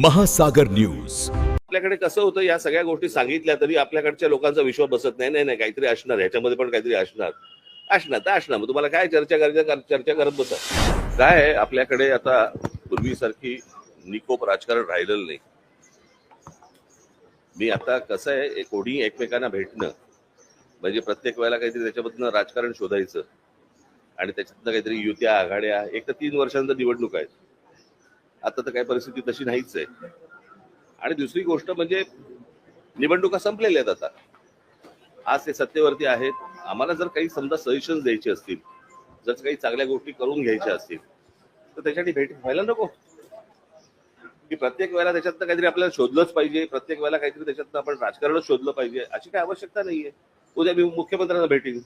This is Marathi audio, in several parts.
महासागर न्यूज. आपल्याकडे कसं होतं, या सगळ्या गोष्टी सांगितल्या तरी आपल्याकडच्या लोकांचा विश्वास बसत नाही. नाही काहीतरी असणार, ह्याच्यामध्ये पण काहीतरी असणार. मग तुम्हाला काय चर्चा करत बसा. काय आहे, आपल्याकडे आता पूर्वीसारखी निकोप राजकारण राहिलेलं नाही. मी आता कसं आहे, कोणी एकमेकांना भेटणं म्हणजे प्रत्येक वेळेला काहीतरी त्याच्याबद्दल राजकारण शोधायचं आणि त्याच्यातनं काहीतरी युत्या आघाड्या. एक तर 3 वर्षांचा निवडणूक आहेत, आता तर काही परिस्थिती तशी नाहीच आहे. आणि दुसरी गोष्ट म्हणजे निवडणुका संपलेल्या आहेत. आता आज ते सत्तेवरती आहेत. आम्हाला जर काही समजा सजेशन्स द्यायचे असतील, जर काही चांगल्या गोष्टी करून घ्यायच्या असतील, तर त्याच्यासाठी भेट व्हायला नको की प्रत्येक वेळेला त्याच्यातनं काहीतरी आपल्याला शोधलंच पाहिजे, प्रत्येक वेळेला काहीतरी त्याच्यातनं आपण राजकारणच शोधलं पाहिजे, अशी काही आवश्यकता नाहीये. उद्या मी मुख्यमंत्र्यांना भेटेन.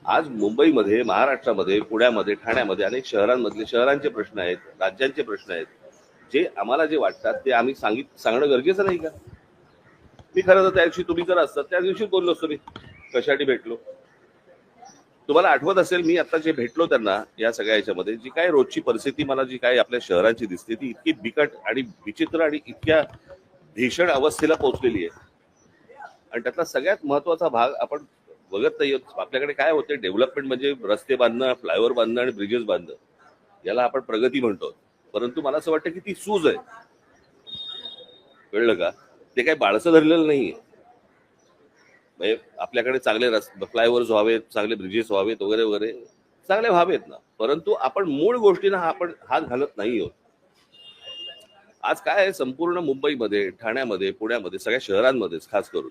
आज मुंबईमध्ये, महाराष्ट्रामध्ये, पुण्यामध्ये, ठाण्यामध्ये अनेक शहरांचे प्रश्न आहेत, राज्यांचे प्रश्न आहेत. जे आम्हाला जे वाटतात ते आम्ही सांगणं गरजेचं नाही का? मी खरं तर त्या दिवशी तुम्ही जर असतात त्या दिवशी बोललो असतो. मी कशासाठी भेटलो तुम्हाला आठवत असेल. मी आता जे भेटलो त्यांना या सगळ्या ह्याच्यामध्ये जी काय रोजची परिस्थिती मला जी काय आपल्या शहरांची दिसते ती इतकी बिकट आणि विचित्र आणि इतक्या भीषण अवस्थेला पोहोचलेली आहे. आणि त्यातला सगळ्यात महत्वाचा भाग आपण बघत नाही. आपल्याकडे काय होते, डेव्हलपमेंट म्हणजे रस्ते बांधणं, फ्लायओव्हर बांधणं आणि ब्रिजेस बांधणं, याला आपण प्रगती म्हणतो. परंतु मला असं वाटतं की ती सूज आहे. कळलं का? ते काही बाळसं धरलेलं नाहीये. म्हणजे आपल्याकडे चांगले फ्लायओव्हर्स व्हावेत, चांगले ब्रिजेस व्हावेत वगैरे वगैरे, चांगले व्हावेत ना, परंतु आपण मूळ गोष्टींना आपण हात घालत नाही आहोत. आज काय आहे, संपूर्ण मुंबईमध्ये, ठाण्यामध्ये, पुण्यामध्ये, सगळ्या शहरांमध्येच खास करून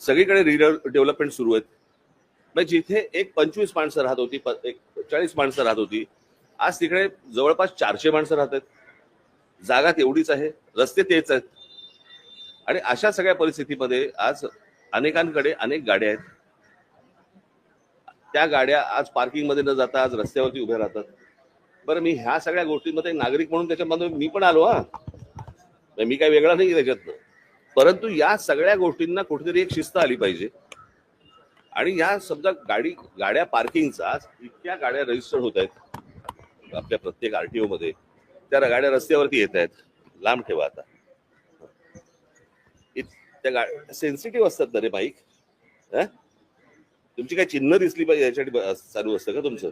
सगळीकडे रिडेव्हलपमेंट सुरू आहेत. म्हणजे जिथे एक 25 माणसं राहत होती, एक 40 माणसं राहत होती, आज तिकडे जवळपास 400 माणसं राहत आहेत. जागा तेवढीच आहे, रस्ते तेच आहेत. आणि अशा सगळ्या परिस्थितीमध्ये आज अनेकांकडे अनेक गाड्या आहेत. त्या गाड्या आज पार्किंग मध्ये न जाता आज रस्त्यावरती उभ्या राहतात. बरं, मी ह्या सगळ्या गोष्टींमध्ये नागरिक म्हणून त्याच्यामध्ये मी पण आलो. मी काही वेगळा नाही त्याच्यातनं. परंतु या सगळ्या गोष्टींना कुठेतरी एक शिस्त आली पाहिजे. आणि या समजा गाड्या पार्किंगचा इतक्या गाड्या रजिस्टर होत आहेत आपल्या प्रत्येक आरटीओ मध्ये, त्या गाड्या रस्त्यावरती येत आहेत. लांब ठेवा. आता त्या गाड्या सेन्सिटिव्ह असतात ना रे बाईक. तुमची काही चिन्ह दिसली पाहिजे याच्यासाठी चालू असतं का तुमचं?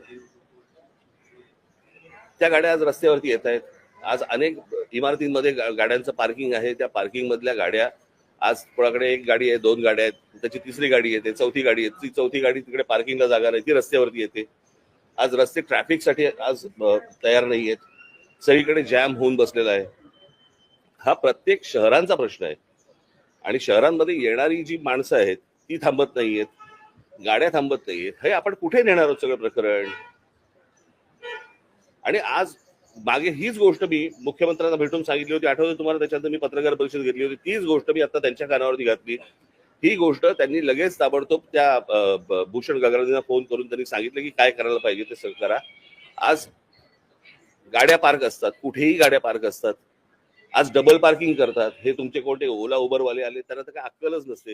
त्या गाड्या आज रस्त्यावरती येत आहेत. आज अनेक इमारतींमध्ये गाड्यांचं पार्किंग आहे. त्या पार्किंग मधल्या गाड्या आज कोणाकडे एक गाडी आहे, 2 गाड्या आहेत, त्याची तिसरी गाडी येते, चौथी गाडी येते. ती चौथी गाडी तिकडे पार्किंगला जागा नाही, ती रस्त्यावरती येते. आज रस्ते ट्रॅफिकसाठी आज तयार नाही आहेत. सगळीकडे जॅम होऊन बसलेला आहे. हा प्रत्येक शहरांचा प्रश्न आहे. आणि शहरांमध्ये येणारी जी माणसं आहेत ती थांबत नाहीयेत, गाड्या थांबत नाहीयेत. हे आपण कुठे नेणार आहोत सगळं प्रकरण? आणि आज मागे हीच गोष्ट मी मुख्यमंत्र्यांना भेटून सांगितली होती, आठवतं तुम्हाला? त्याच्यानंतर मी पत्रकार परिषद घेतली होती. तीच गोष्ट मी आता त्यांच्या कानावरती घातली. ही गोष्ट त्यांनी लगेच ताबडतोब त्या भूषण गगराजींना फोन करून त्यांनी सांगितलं की काय करायला पाहिजे ते सगळं करा. आज गाड्या पार्क असतात, कुठेही गाड्या पार्क असतात. आज डबल पार्किंग करतात. हे तुमचे कोणते ओला उबरवाले आले त्यांना तर काही अक्कलच नसते.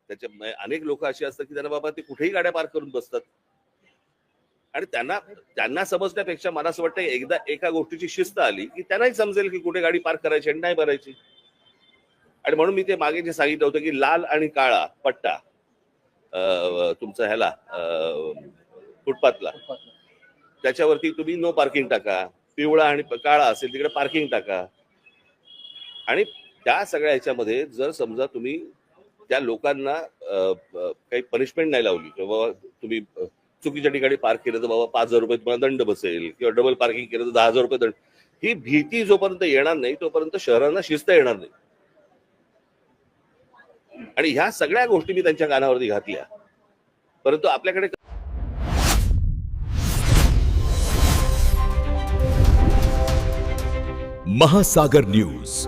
त्याच्या अनेक लोक अशी असतात की त्यांना बाबा ते कुठेही गाड्या पार्क करून बसतात. आणि त्यांना समजण्यापेक्षा मला असं वाटतं एकदा एका गोष्टीची शिस्त आली की त्यांनाही समजेल की कुठे गाडी पार्क करायची आणि नाही भरायची. आणि म्हणून मी ते मागे जे सांगितलं होतं की लाल आणि काळा पट्टा तुमचा ह्याला फुटपाथला, त्याच्यावरती तुम्ही नो पार्किंग टाका. पिवळा आणि काळा असेल तिकडे पार्किंग टाका. आणि त्या सगळ्या ह्याच्यामध्ये जर समजा तुम्ही त्या लोकांना काही पनिशमेंट नाही लावली किंवा तुम्ही चुकीच्या ठिकाणी पार्क केलं तर बाबा 5,000 रुपये तुम्हाला दंड बसेल, किंवा डबल पार्किंग केलं तर 10,000 रुपये दंड, ही भीती जोपर्यंत येणार नाही तोपर्यंत शहरांना शिस्त येणार नाही. आणि ह्या सगळ्या गोष्टी मी त्यांच्या कानावरती घातल्या. परंतु आपल्याकडे महासागर न्यूज.